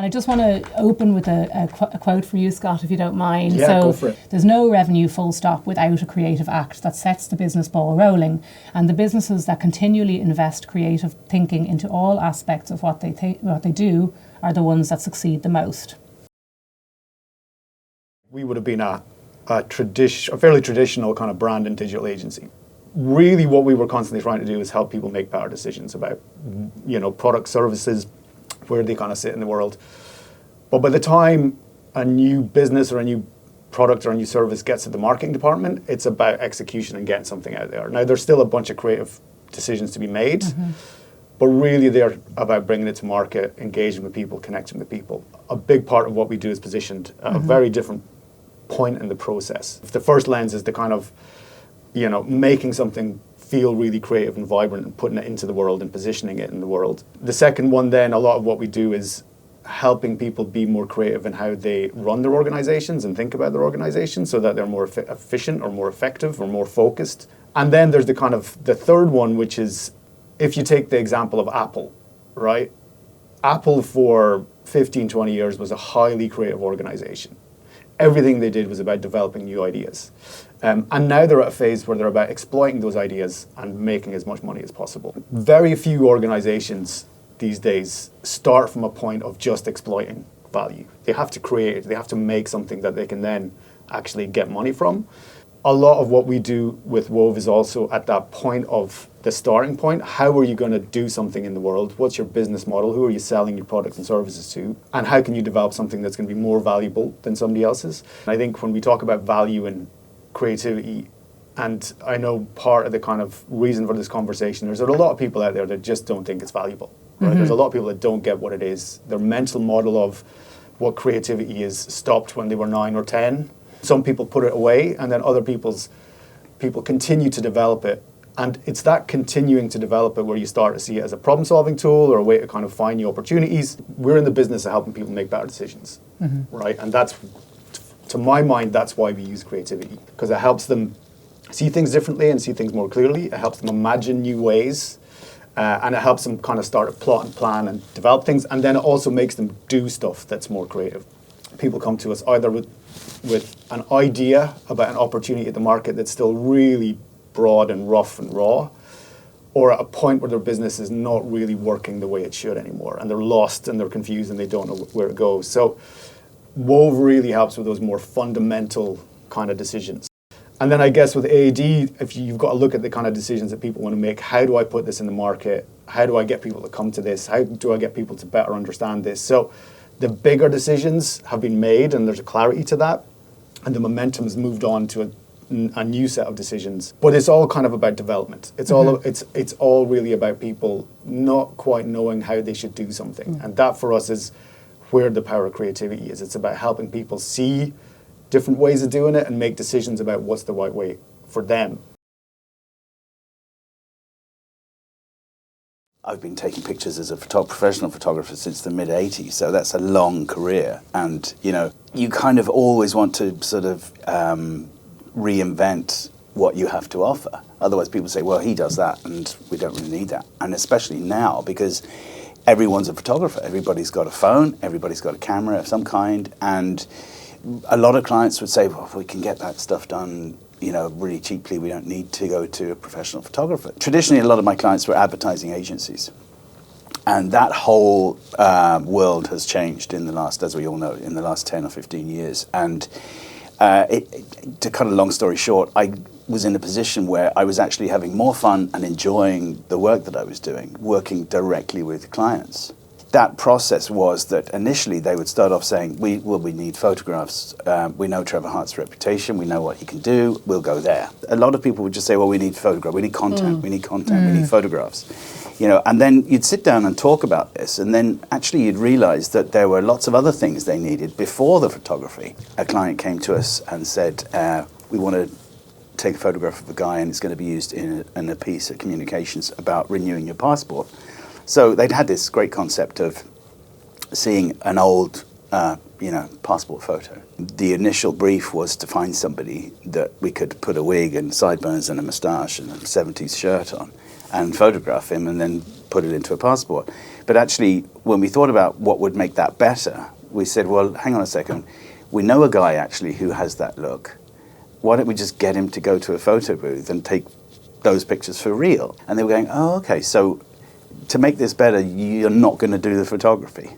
And I just want to open with a quote from you, Scott, if you don't mind. Yeah, go for it. There's no revenue, full stop, without a creative act that sets the business ball rolling. And the businesses that continually invest creative thinking into all aspects of what they do are the ones that succeed the most. We would have been a fairly traditional kind of brand and digital agency. Really what we were constantly trying to do is help people make better decisions about, product, services, where they kind of sit in the world. But by the time a new business or a new product or a new service gets to the marketing department, it's about execution and getting something out there. Now, there's still a bunch of creative decisions to be made, but really they're about bringing it to market, engaging with people, connecting with people. A big part of what we do is positioned at a very different point in the process. If the first lens is the kind of, making something feel really creative and vibrant and putting it into the world and positioning it in the world. The second one then, a lot of what we do is helping people be more creative in how they run their organizations and think about their organizations so that they're more efficient or more effective or more focused. And then there's the third one, which is, if you take the example of Apple, right? Apple for 15, 20 years was a highly creative organization. Everything they did was about developing new ideas. And now they're at a phase where they're about exploiting those ideas and making as much money as possible. Very few organizations these days start from a point of just exploiting value. They have to create, they have to make something that they can then actually get money from. A lot of what we do with Wove is also at that point of the starting point. How are you going to do something in the world? What's your business model? Who are you selling your products and services to? And how can you develop something that's going to be more valuable than somebody else's? And I think when we talk about value and creativity, and I know part of the kind of reason for this conversation, there's a lot of people out there that just don't think it's valuable. Right? There's a lot of people that don't get what it is. Their mental model of what creativity is stopped when they were 9 or 10. Some people put it away, and then other people continue to develop it. And it's that continuing to develop it where you start to see it as a problem-solving tool or a way to kind of find new opportunities. We're in the business of helping people make better decisions, right? And that's, to my mind, that's why we use creativity, because it helps them see things differently and see things more clearly. It helps them imagine new ways, and it helps them kind of start to plot and plan and develop things. And then it also makes them do stuff that's more creative. People come to us either with an idea about an opportunity at the market that's still really broad and rough and raw, or at a point where their business is not really working the way it should anymore, and they're lost and they're confused and they don't know where it goes. So Wove really helps with those more fundamental kind of decisions. And then I guess with IADT, if you've got to look at the kind of decisions that people want to make. How do I put this in the market? How do I get people to come to this? How do I get people to better understand this? So the bigger decisions have been made, and there's a clarity to that, and the momentum has moved on to a new set of decisions. But it's all kind of about development. It's all really about people not quite knowing how they should do something, and that for us is where the power of creativity is. It's about helping people see different ways of doing it and make decisions about what's the right way for them. I've been taking pictures as a professional photographer since the mid-'80s, so that's a long career. And, you kind of always want to sort of reinvent what you have to offer. Otherwise people say, well, he does that and we don't really need that. And especially now, because everyone's a photographer. Everybody's got a phone, everybody's got a camera of some kind, and a lot of clients would say, well, if we can get that stuff done really cheaply, we don't need to go to a professional photographer. Traditionally, a lot of my clients were advertising agencies. And that whole world has changed in the last, as we all know, in the last 10 or 15 years. And to cut a long story short, I was in a position where I was actually having more fun and enjoying the work that I was doing, working directly with clients. That process was that initially they would start off saying, we need photographs. We know Trevor Hart's reputation. We know what he can do. We'll go there. A lot of people would just say, well, we need photograph. We need content. We need content. We need photographs. And then you'd sit down and talk about this. And then actually you'd realize that there were lots of other things they needed before the photography. A client came to us and said, we want to take a photograph of a guy and it's going to be used in a piece of communications about renewing your passport. So they'd had this great concept of seeing an old, passport photo. The initial brief was to find somebody that we could put a wig and sideburns and a moustache and a 70s shirt on and photograph him and then put it into a passport. But actually, when we thought about what would make that better, we said, well, hang on a second. We know a guy actually who has that look. Why don't we just get him to go to a photo booth and take those pictures for real? And they were going, oh, okay, so to make this better, you're not going to do the photography.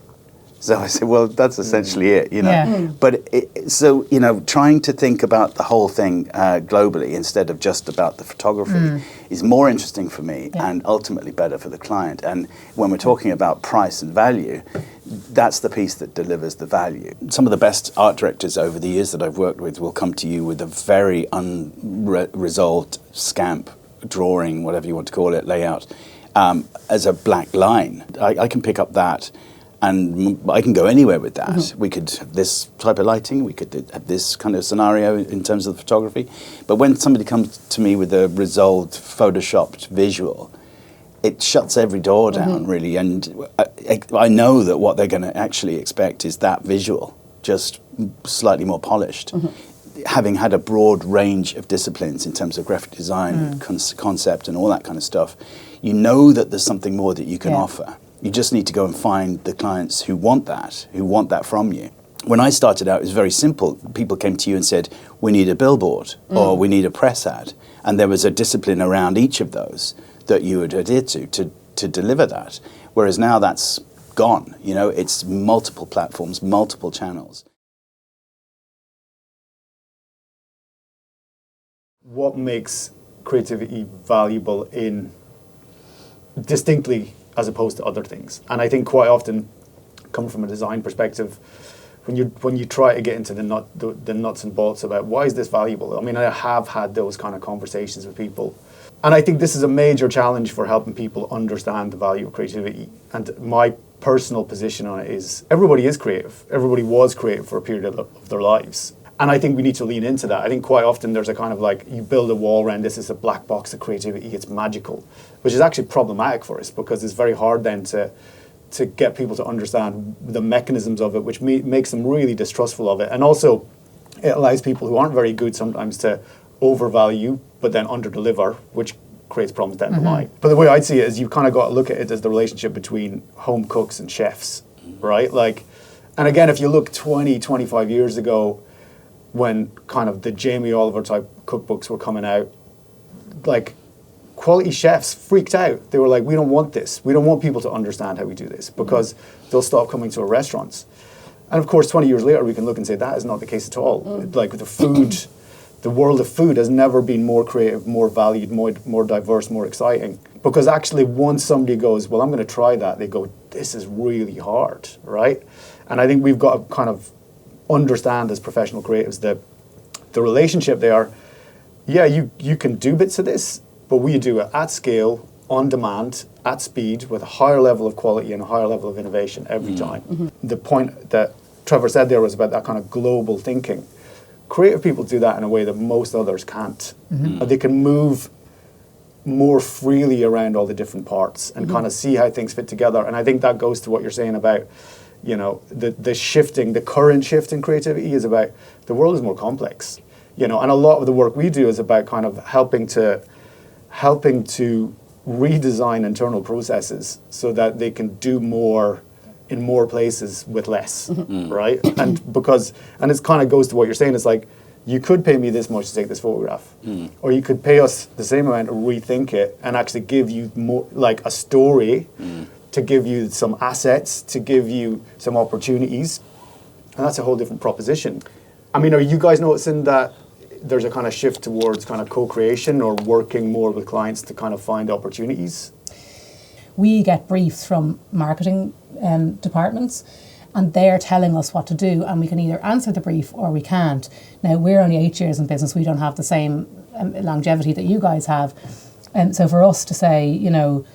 So I said, well, that's essentially it, you know. Yeah. But so, you know, trying to think about the whole thing globally instead of just about the photography is more interesting for me and ultimately better for the client. And when we're talking about price and value, that's the piece that delivers the value. Some of the best art directors over the years that I've worked with will come to you with a very unresolved scamp, drawing, whatever you want to call it, layout, as a black line. I can pick up that. And I can go anywhere with that. We could have this type of lighting, we could have this kind of scenario in terms of the photography. But when somebody comes to me with a resolved, photoshopped visual, it shuts every door down, really. And I know that what they're going to actually expect is that visual, just slightly more polished. Having had a broad range of disciplines in terms of graphic design, concept and all that kind of stuff, you know that there's something more that you can offer. You just need to go and find the clients who want that from you. When I started out, it was very simple. People came to you and said, we need a billboard or we need a press ad. And there was a discipline around each of those that you would adhere to deliver that. Whereas now that's gone. You know, it's multiple platforms, multiple channels. What makes creativity valuable in distinctly as opposed to other things? And I think quite often, coming from a design perspective, when you try to get into the nuts and bolts about why is this valuable, I mean, I have had those kind of conversations with people. And I think this is a major challenge for helping people understand the value of creativity. And my personal position on it is everybody is creative. Everybody was creative for a period of their lives. And I think we need to lean into that. I think quite often there's a kind of like, you build a wall around this is a black box of creativity, it's magical, which is actually problematic for us because it's very hard then to get people to understand the mechanisms of it, which makes them really distrustful of it. And also, it allows people who aren't very good sometimes to overvalue, but then underdeliver, which creates problems down the line. But the way I'd see it is you've kind of got to look at it as the relationship between home cooks and chefs, right? Like, and again, if you look 20, 25 years ago, when kind of the Jamie Oliver type cookbooks were coming out, like quality chefs freaked out. They were like, we don't want this. We don't want people to understand how we do this because they'll stop coming to our restaurants. And of course, 20 years later, we can look and say that is not the case at all. Like the food, the world of food has never been more creative, more valued, more diverse, more exciting. Because actually once somebody goes, well, I'm going to try that, they go, this is really hard, right? And I think we've got to kind of understand as professional creatives that the relationship there, you can do bits of this, but we do it at scale, on demand, at speed, with a higher level of quality and a higher level of innovation every time. The point that Trevor said there was about that kind of global thinking. Creative people do that in a way that most others can't. They can move more freely around all the different parts and kind of see how things fit together. And I think that goes to what you're saying about, you know, the current shift in creativity is about the world is more complex, you know, and a lot of the work we do is about kind of helping to redesign internal processes so that they can do more in more places with less, right? And it kind of goes to what you're saying. It's like, you could pay me this much to take this photograph, or you could pay us the same amount to rethink it and actually give you more, like a story, to give you some assets, to give you some opportunities. And that's a whole different proposition. I mean, are you guys noticing that there's a kind of shift towards kind of co-creation or working more with clients to kind of find opportunities? We get briefs from marketing departments and they're telling us what to do, and we can either answer the brief or we can't. Now, we're only 8 years in business. We don't have the same longevity that you guys have. And so for us to say, you know,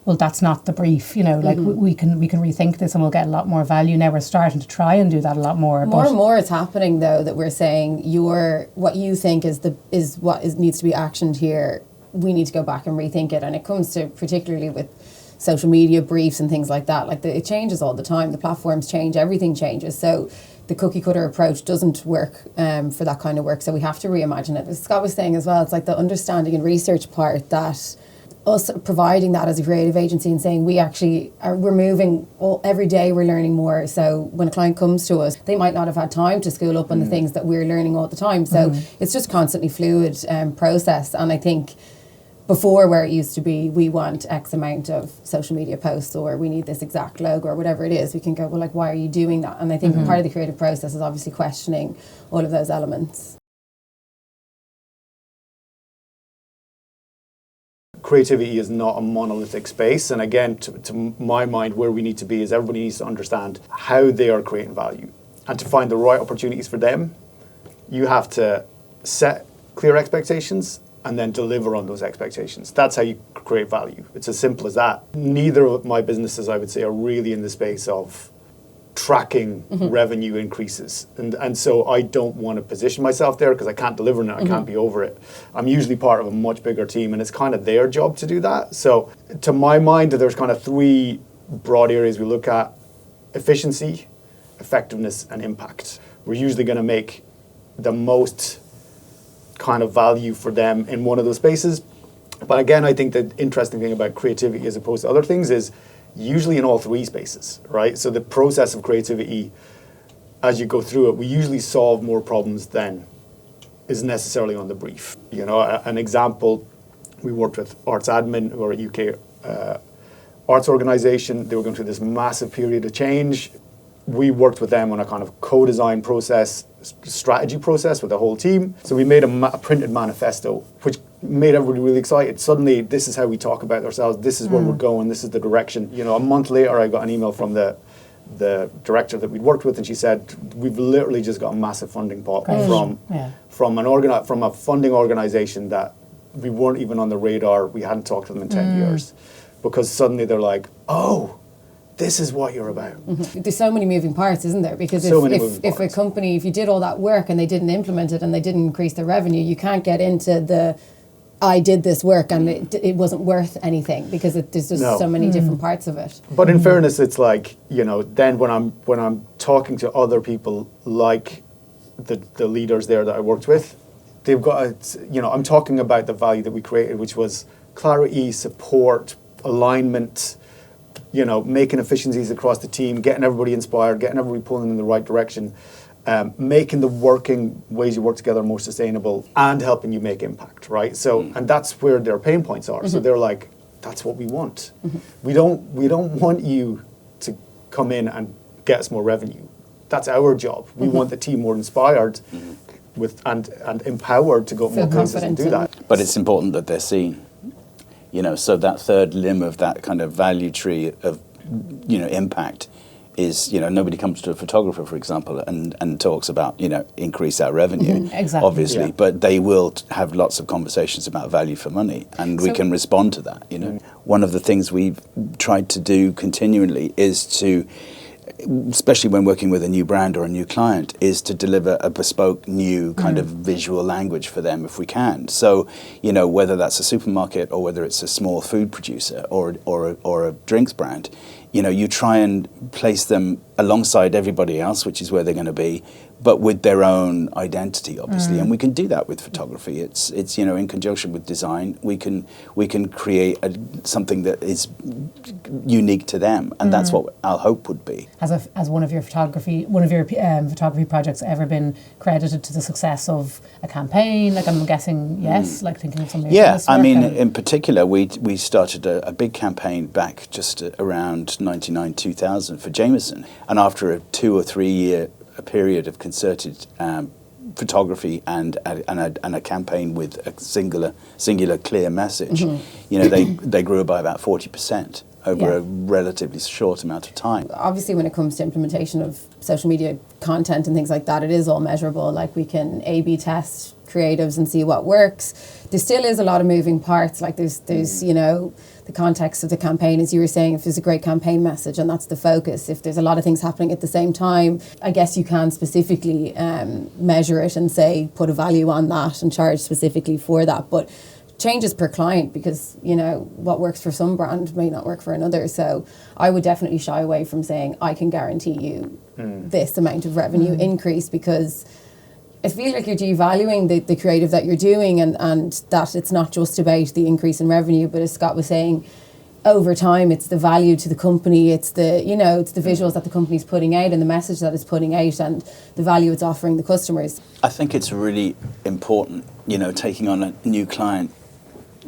well, that's not the brief, you know, like we can rethink this and we'll get a lot more value. Now we're starting to try and do that a lot more. More and more it's happening though, that we're saying what you think is what needs to be actioned here. We need to go back and rethink it. And it comes to particularly with social media briefs and things like that. Like it changes all the time. The platforms change, everything changes. So the cookie cutter approach doesn't work for that kind of work. So we have to reimagine it. As Scott was saying as well, it's like the understanding and research part that us providing that as a creative agency and saying we're moving every day, we're learning more. So when a client comes to us, they might not have had time to school up on the things that we're learning all the time. So it's just constantly fluid process. And I think before, where it used to be, we want X amount of social media posts, or we need this exact logo, or whatever it is, we can go, well, like, why are you doing that? And I think part of the creative process is obviously questioning all of those elements. Creativity is not a monolithic space, and again, to my mind, where we need to be is everybody needs to understand how they are creating value, and to find the right opportunities for them, you have to set clear expectations and then deliver on those expectations. That's how you create value. It's as simple as that. Neither of my businesses, I would say, are really in the space of tracking revenue increases. And so I don't want to position myself there because I can't deliver on it, I can't be over it. I'm usually part of a much bigger team, and it's kind of their job to do that. So to my mind, there's kind of three broad areas we look at: efficiency, effectiveness, and impact. We're usually going to make the most kind of value for them in one of those spaces. But again, I think the interesting thing about creativity as opposed to other things is usually in all three spaces, right? So the process of creativity, as you go through it, we usually solve more problems than is necessarily on the brief. You know, an example, we worked with Arts Admin, who are a UK arts organisation. They were going through this massive period of change. We worked with them on a kind of co-design process, strategy process with the whole team. So we made a printed manifesto, which made everybody really excited. Suddenly, this is how we talk about ourselves. This is where we're going. This is the direction. You know, a month later, I got an email from the director that we'd worked with, and she said, "We've literally just got a massive funding pot from a funding organisation that we weren't even on the radar. We hadn't talked to them in 10 years, because suddenly they're like, oh, this is what you're about." There's so many moving parts, isn't there? Because if a company, if you did all that work and they didn't implement it and they didn't increase their revenue, you can't get into the I did this work and it wasn't worth anything, because there's just so many different parts of it. But in fairness, it's like, you know, then when I'm talking to other people like the leaders there that I worked with, they've got, you know, I'm talking about the value that we created, which was clarity, support, alignment, you know, making efficiencies across the team, getting everybody inspired, getting everybody pulling in the right direction, making the working ways you work together more sustainable, and helping you make impact, right? So, and that's where their pain points are. So they're like, that's what we want. We don't want you to come in and get us more revenue. That's our job. We want the team more inspired with and empowered to go more places and do that. But it's important that they're seen. You know, so that third limb of that kind of value tree of, you know, impact is, you know, nobody comes to a photographer, for example, and talks about, you know, increase our revenue, obviously, but they will have lots of conversations about value for money, and we can respond to that, you know. One of the things we've tried to do continually is to, especially when working with a new brand or a new client, is to deliver a bespoke new kind of visual language for them if we can. So, you know, whether that's a supermarket or whether it's a small food producer or a drinks brand, you know, you try and place them alongside everybody else, which is where they're going to be, but with their own identity, obviously. And we can do that with photography. It's you know, in conjunction with design, we can create something that is unique to them, and that's what our hope would be. Has one of your photography projects ever been credited to the success of a campaign? Like, I'm guessing yes. Like, thinking of something. Yeah, I mean, in particular, we started a big campaign back just around 1999-2000 for Jameson, and after a 2 or 3 year period of concerted photography and a campaign with a singular clear message, you know, they grew by about 40% over a relatively short amount of time. Obviously, when it comes to implementation of social media content and things like that, it is all measurable. Like, we can A/B test creatives and see what works. There still is a lot of moving parts. Like, there's you know, the context of the campaign, as you were saying, if there's a great campaign message and that's the focus, if there's a lot of things happening at the same time, I guess you can specifically measure it and say, put a value on that and charge specifically for that. But changes per client, because, you know, what works for some brand may not work for another. So I would definitely shy away from saying I can guarantee you this amount of revenue increase, because I feel like you're devaluing the creative that you're doing, and that it's not just about the increase in revenue, but as Scott was saying, over time it's the value to the company, it's the, you know, it's the visuals that the company's putting out and the message that it's putting out and the value it's offering the customers. I think it's really important, you know, taking on a new client,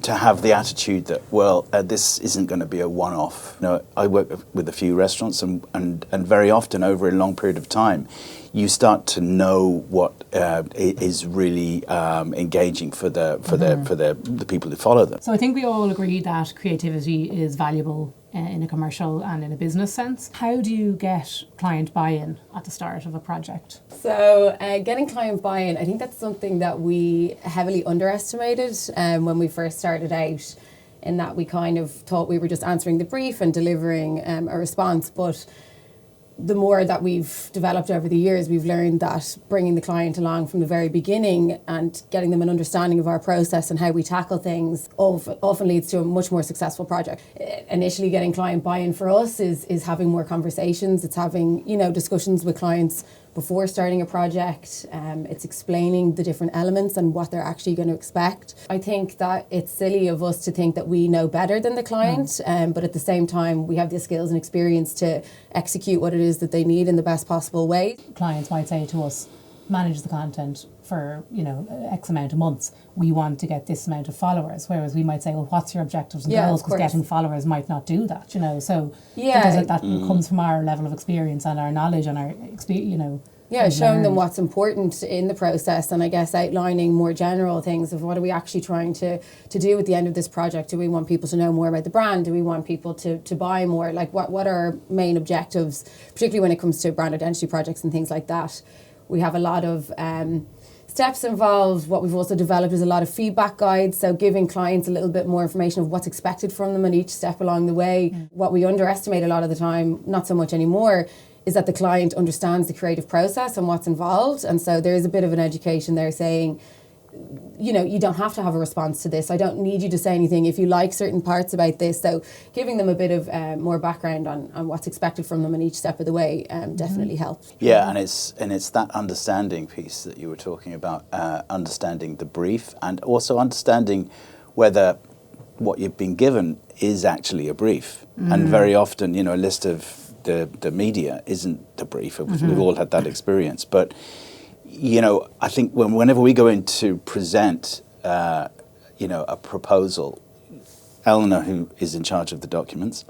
to have the attitude that, well, this isn't going to be a one-off. You know, I work with a few restaurants, and very often over a long period of time, you start to know what is really engaging for the people who follow them. So I think we all agree that creativity is valuable in a commercial and in a business sense. How do you get client buy-in at the start of a project? So getting client buy-in, I think that's something that we heavily underestimated when we first started out, in that we kind of thought we were just answering the brief and delivering a response. But the more that we've developed over the years, we've learned that bringing the client along from the very beginning and getting them an understanding of our process and how we tackle things often leads to a much more successful project. Initially, getting client buy-in for us is having more conversations. It's having, you know, discussions with clients before starting a project. It's explaining the different elements and what they're actually going to expect. I think that it's silly of us to think that we know better than the client, but at the same time, we have the skills and experience to execute what it is that they need in the best possible way. Clients might say to us, manage the content for, you know, X amount of months. We want to get this amount of followers. Whereas we might say, well, what's your objectives and goals? Because getting followers might not do that, you know. So that comes from our level of experience and our knowledge and our experience, you know. Yeah, showing them what's important in the process, and I guess outlining more general things of what are we actually trying to do at the end of this project. Do we want people to know more about the brand? Do we want people to buy more? Like what are our main objectives, particularly when it comes to brand identity projects and things like that? We have a lot of steps involved. What we've also developed is a lot of feedback guides, so giving clients a little bit more information of what's expected from them in each step along the way. What we underestimate a lot of the time, not so much anymore, is that the client understands the creative process and what's involved. And so there is a bit of an education there saying, you know, you don't have to have a response to this. I don't need you to say anything if you like certain parts about this. So giving them a bit of more background on what's expected from them in each step of the way definitely helps. Yeah, and it's that understanding piece that you were talking about, understanding the brief and also understanding whether what you've been given is actually a brief. And very often, you know, a list of the media isn't the brief. We've all had that experience. But, you know, I think whenever we go in to present, you know, a proposal, Eleanor, who is in charge of the documents,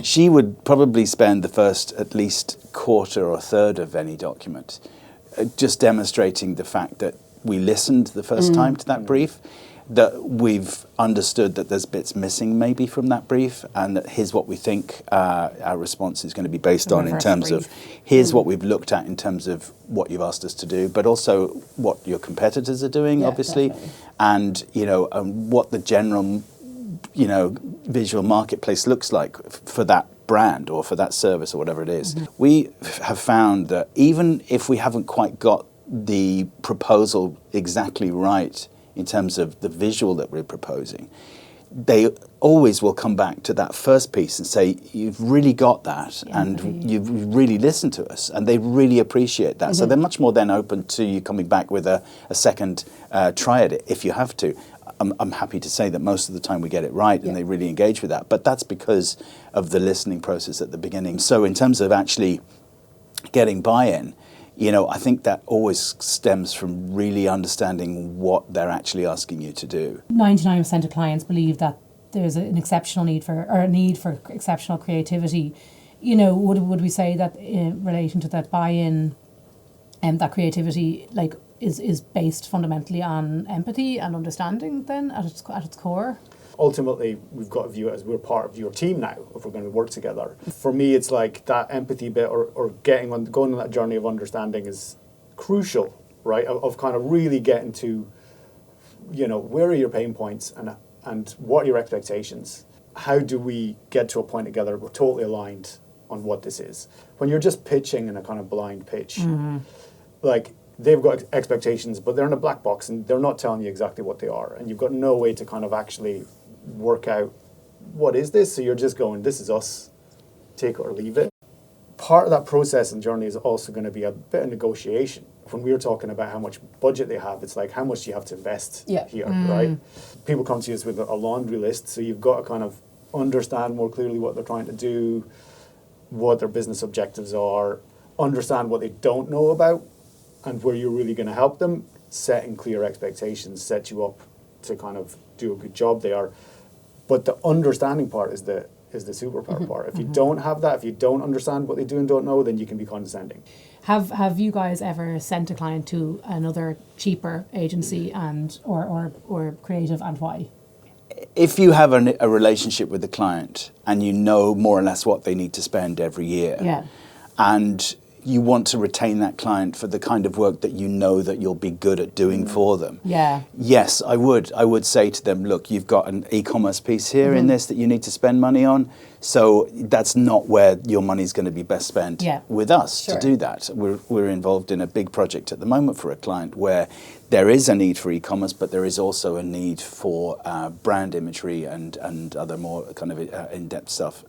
she would probably spend the first at least quarter or third of any document just demonstrating the fact that we listened the first time to that brief, that we've understood that there's bits missing maybe from that brief, and that here's what we think our response is going to be based on in terms of here's what we've looked at in terms of what you've asked us to do, but also what your competitors are doing, obviously, definitely. And, you know, what the general, you know, visual marketplace looks like for that brand or for that service or whatever it is. We have found that even if we haven't quite got the proposal exactly right in terms of the visual that we're proposing, they always will come back to that first piece and say, you've really got that, and you've really listened to us, and they really appreciate that. So they're much more then open to you coming back with a second try at it if you have to. I'm happy to say that most of the time we get it right and they really engage with that, but that's because of the listening process at the beginning. So in terms of actually getting buy-in, you know, I think that always stems from really understanding what they're actually asking you to do. 99% of clients believe that there's an exceptional need for, or a need for exceptional creativity. You know, would we say that in relation to that buy-in and that creativity, like, is based fundamentally on empathy and understanding then at its core? Ultimately, we've got to view it as we're part of your team now if we're going to work together. For me, it's like that empathy bit or going on that journey of understanding is crucial, right? Of kind of really getting to, you know, where are your pain points and what are your expectations? How do we get to a point together we're totally aligned on what this is? When you're just pitching in a kind of blind pitch, like, they've got expectations, but they're in a black box and they're not telling you exactly what they are. And you've got no way to kind of actually work out what is this. So you're just going, this is us, take it or leave it. part of that process and journey is also going to be a bit of negotiation. When we were talking about how much budget they have, it's like, how much do you have to invest here, right? People come to us with a laundry list, so you've got to kind of understand more clearly what they're trying to do, what their business objectives are, understand what they don't know about, and where you're really going to help them. Setting clear expectations set you up to kind of do a good job there. But the understanding part is the superpower part. If you don't have that, if you don't understand what they do and don't know, then you can be condescending. Have you guys ever sent a client to another cheaper agency and or creative, and why? If you have a relationship with the client and you know more or less what they need to spend every year, and you want to retain that client for the kind of work that you know that you'll be good at doing for them. Yes, I would say to them, look, you've got an e-commerce piece here in this that you need to spend money on. So that's not where your money's going to be best spent with us to do that. We're involved in a big project at the moment for a client where there is a need for e-commerce, but there is also a need for brand imagery and other more kind of in-depth stuff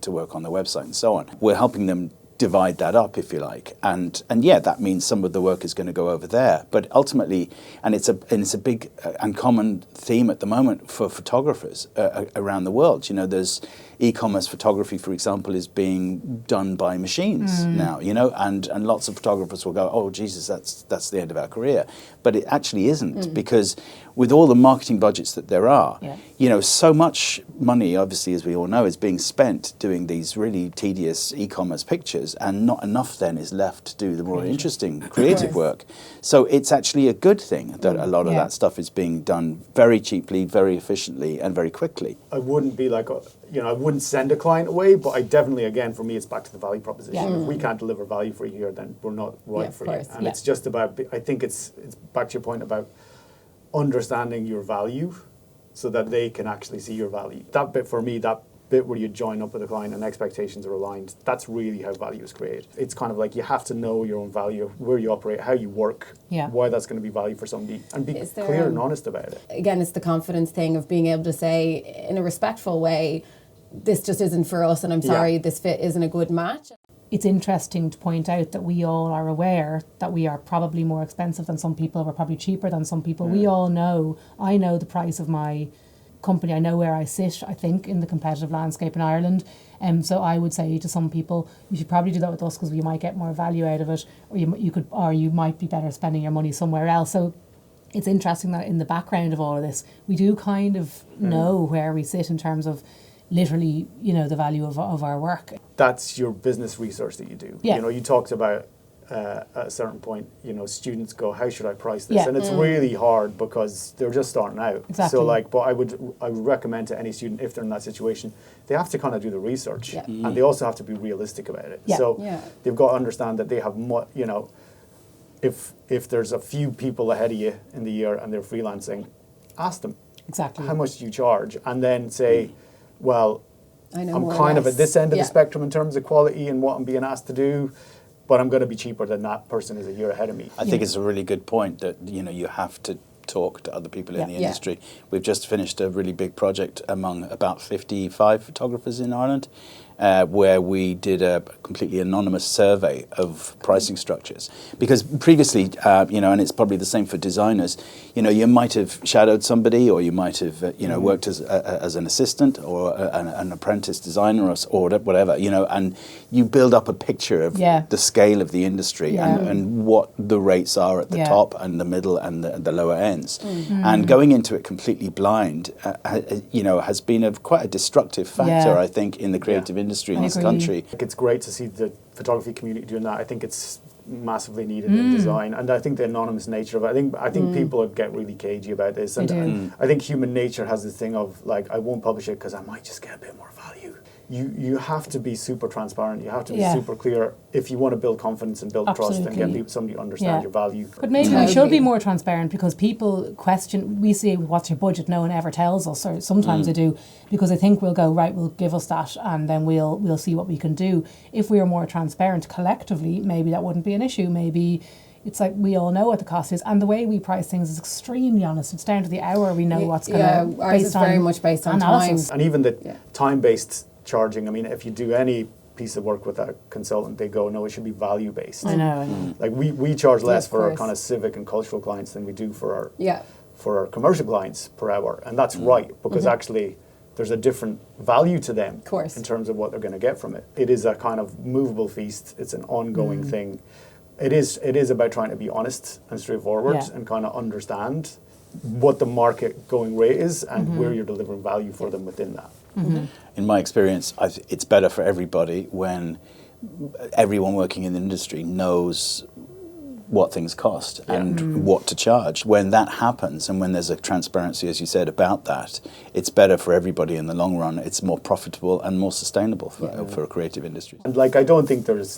to work on the website and so on. We're helping them divide that up, if you like, and that means some of the work is going to go over there. But ultimately, and it's a big and common theme at the moment for photographers around the world. You know, there's e-commerce photography, for example, is being done by machines now. You know, and lots of photographers will go, "Oh, Jesus, that's the end of our career," but it actually isn't, because with all the marketing budgets that there are, you know, so much money, obviously, as we all know, is being spent doing these really tedious e-commerce pictures, and not enough then is left to do the more interesting creative work. So it's actually a good thing that a lot of that stuff is being done very cheaply, very efficiently, and very quickly. I wouldn't be like, I wouldn't send a client away, but I definitely, again, for me, it's back to the value proposition. If we can't deliver value for you here, then we're not right for you. And it's just about, I think it's back to your point about understanding your value so that they can actually see your value. That bit for me, that bit where you join up with a client and expectations are aligned, that's really how value is created. It's kind of like you have to know your own value, where you operate, how you work, why that's going to be value for somebody, and be clear and honest about it. Again, it's the confidence thing of being able to say in a respectful way, this just isn't for us, and I'm sorry, this fit isn't a good match. It's interesting to point out that we all are aware that we are probably more expensive than some people, we're probably cheaper than some people. We all know, I know the price of my company, I know where I sit, I think, in the competitive landscape in Ireland. So I would say to some people, you should probably do that with us because you might get more value out of it, or you might be better spending your money somewhere else. So it's interesting that in the background of all of this, we do kind of know where we sit in terms of literally, you know, the value of our work. That's your business research that you do. You know, you talked about at a certain point, you know, students go, how should I price this? And it's really hard because they're just starting out. So but I would recommend to any student, if they're in that situation, they have to kind of do the research and they also have to be realistic about it. So they've got to understand that they have, you know, if there's a few people ahead of you in the year and they're freelancing, ask them how much do you charge, and then say, well, I'm kind of at this end of the spectrum in terms of quality and what I'm being asked to do, but I'm going to be cheaper than that person is a year ahead of me. I think it's a really good point that, you know, you have to talk to other people in the industry. We've just finished a really big project among about 55 photographers in Ireland, where we did a completely anonymous survey of pricing structures. Because previously, you know, and it's probably the same for designers, you know, you might have shadowed somebody, or you might have, you know, worked as an assistant or an apprentice designer or whatever, you know, and you build up a picture of the scale of the industry and what the rates are at the top and the middle and the lower ends. And going into it completely blind, you know, has been quite a destructive factor, I think, in the creative industry in this country. It's great to see the photography community doing that. I think it's massively needed in design, and I think the anonymous nature of it, I think people get really cagey about this, and I think human nature has this thing of like, I won't publish it because I might just get a bit more value. You have to be super transparent. You have to be super clear if you want to build confidence and build trust and get somebody to understand your value. But maybe we should be more transparent, because people question, we say, what's your budget? No one ever tells us, or sometimes they do, because they think we'll go, right, we'll give us that and then we'll see what we can do. If we are more transparent collectively, maybe that wouldn't be an issue. Maybe it's like we all know what the cost is, and the way we price things is extremely honest. It's down to the hour. We know what's going to ours is very much based on analysis. time. And even the time-based charging, I mean, if you do any piece of work with a consultant, they go, no, it should be value based. I know. Like we charge less Of for our course. kind of civic and cultural clients than we do for our Yeah. for our commercial clients per hour, and that's right, because actually there's a different value to them Course. in terms of what they're going to get from it. It is a kind of movable feast. It's an ongoing thing. It is about trying to be honest and straightforward Yeah. and kind of understand what the market going rate is and where you're delivering value for them within that. In my experience, it's better for everybody when everyone working in the industry knows what things cost and what to charge. When that happens and when there's a transparency, as you said, about that, it's better for everybody in the long run. It's more profitable and more sustainable for a creative industry. And like, I don't think there's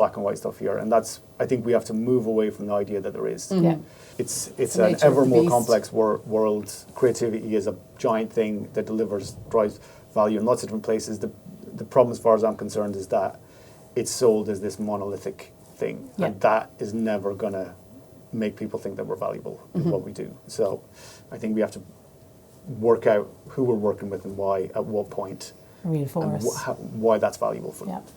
black and white stuff here, and that's, I think we have to move away from the idea that there is. Yeah. It's the an nature of ever the more beast. complex world. Creativity is a giant thing that drives value in lots of different places. The problem, as far as I'm concerned, is that it's sold as this monolithic thing, Yeah. and that is never going to make people think that we're valuable in what we do. So I think we have to work out who we're working with and why, at what point, and Reinforce. why that's valuable for them. Yeah.